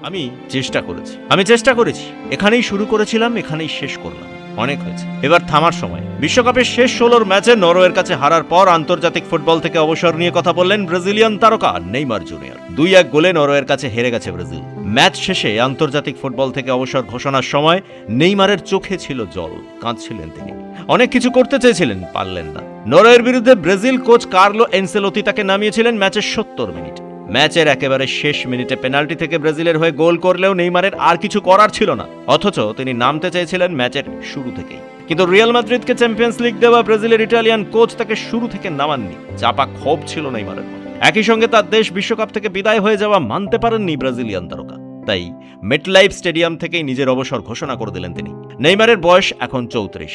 আমি চেষ্টা করেছি। এখানেই শুরু করেছিলাম, এখানেই শেষ করলাম। অনেক হয়েছে, এবার থামার সময়। বিশ্বকাপের শেষ 16 ম্যাচে নরওয়ের কাছে হারার পর আন্তর্জাতিক ফুটবল থেকে অবসর নিয়ে কথা বললেন ব্রাজিলিয়ান তারকা নেইমার জুনিয়র। 2-1 গোলে নরওয়ের কাছে হেরে গেছে ব্রাজিল। ম্যাচ শেষে আন্তর্জাতিক ফুটবল থেকে অবসর ঘোষণার সময় নেইমারের চোখে ছিল জল, কাঁদছিলেন তিনি। অনেক কিছু করতে চেয়েছিলেন, পারলেন না। নরওয়ের বিরুদ্ধে ব্রাজিল কোচ কার্লো এনসেলোতি তাকে নামিয়েছিলেন ম্যাচের 70 মিনিট। ম্যাচের একেবারে শেষ মিনিটে পেনাল্টি থেকে ব্রাজিলের হয়ে গোল করলেও নেইমারের আর কিছু করার ছিল না, অথচ তিনি নামতে চেয়েছিলেন ম্যাচের শুরু থেকেই। কিন্তু রিয়াল মাদ্রিদকে চ্যাম্পিয়ন্স লিগ দেওয়া ব্রাজিলের ইটালিয়ান কোচ তাকে শুরু থেকে নামাননি। চাপা ক্ষোভ ছিল নেইমারের মধ্যে। একই সঙ্গে তার দেশ বিশ্বকাপ থেকে বিদায় হয়ে যাওয়া মানতে পারেননি ব্রাজিলিয়ান তারকা। তাই মেটলাইফ স্টেডিয়াম থেকেই নিজের অবসর ঘোষণা করে দিলেন তিনি। নেইমারের বয়স এখন 34।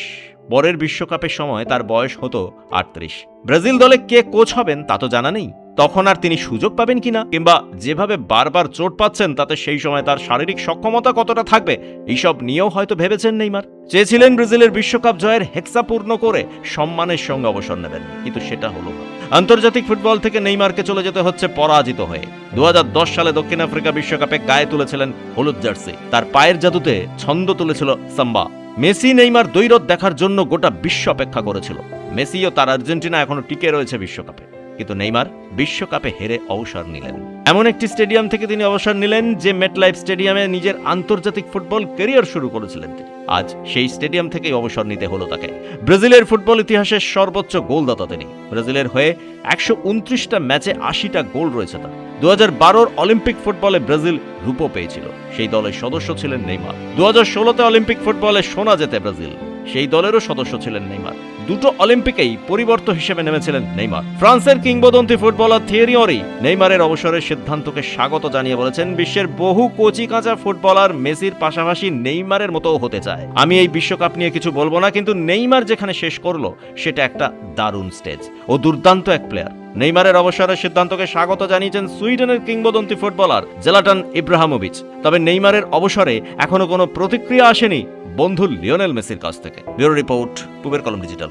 পরের বিশ্বকাপের সময় তার বয়স হতো 38। ব্রাজিল দলে কে কোচ হবেন তা তো জানা নেই। তখন আর তিনি সুযোগ পাবেন কিনা, কিংবা যেভাবে বারবার চোট পাচ্ছেন তাতে সেই সময় তার শারীরিক সক্ষমতা কতটা থাকবে, এইসব নিয়েও হয়তো ভেবেছেন নেইমার। চেয়েছিলেন ব্রাজিলের বিশ্বকাপ জয়ের হেক্সা পূর্ণ করে সম্মানের সঙ্গে অবসর নেবেন, কিন্তু সেটা হলো না। আন্তর্জাতিক ফুটবল থেকে নেইমারকে চলে যেতে হচ্ছে পরাজিত হয়ে। 2010 সালে দক্ষিণ আফ্রিকা বিশ্বকাপে গায়ে তুলেছিলেন হলুদ জার্সি। তার পায়ের জাদুতে ছন্দ তুলেছিল সাম্বা। মেসি নেইমার দ্বৈরথ দেখার জন্য গোটা বিশ্ব অপেক্ষা করেছিল। মেসিও তার আর্জেন্টিনা এখনো টিকে রয়েছে বিশ্বকাপে, কিন্তু নেইমার বিশ্বকাপে হেরে অবসর নিলেন। এমন একটি স্টেডিয়াম থেকে তিনি অবসর নিলেন যে মেটলাইফ স্টেডিয়ামে নিজের আন্তর্জাতিক ফুটবল ক্যারিয়ার শুরু করেছিলেন তিনি। আজ সেই স্টেডিয়াম থেকেই অবসর নিতে হলো তাকে। ব্রাজিলের ফুটবল ইতিহাসের সর্বোচ্চ গোলদাতা তিনি। ব্রাজিলের হয়ে 129টা ম্যাচে 80টা গোল রয়েছে তার। 2012 অলিম্পিক ফুটবলে ব্রাজিল রূপো পেয়েছিল, সেই দলের সদস্য ছিলেন নেইমার। 2016তে অলিম্পিক ফুটবলে সোনা জেতে ব্রাজিল, সেই দলেরও সদস্য ছিলেন নেইমার। দুটো অলিম্পিকেই পরিবর্তক হিসেবে নেমেছিলেন নেইমার। ফ্রান্সের কিংবদন্তি ফুটবলার থিয়েরি অরি নেইমারের অবসরের সিদ্ধান্তকে স্বাগত জানিয়ে বলেছেন, বিশ্বের বহু কচি কাঁচা ফুটবলার মেসির পাশাপাশি নেইমারের মতো হতে চায়। আমি এই বিশ্বকাপ নিয়ে কিছু বলবো না, কিন্তু নেইমার যেখানে শেষ করলো সেটা একটা দারুণ স্টেজ। ও দুর্দান্ত এক প্লেয়ার। নেইমারের অবসরের সিদ্ধান্তকে স্বাগত জানিয়েছেন সুইডেনের কিংবদন্তি ফুটবলার জেলাটান ইব্রাহিমোভিচ। তবে নেইমারের অবসরে এখনো কোনো প্রতিক্রিয়া আসেনি বন্ধু লিওনেল মেসির কাছ থেকে। ব্যুরো রিপোর্ট, পূবের কলম ডিজিটাল।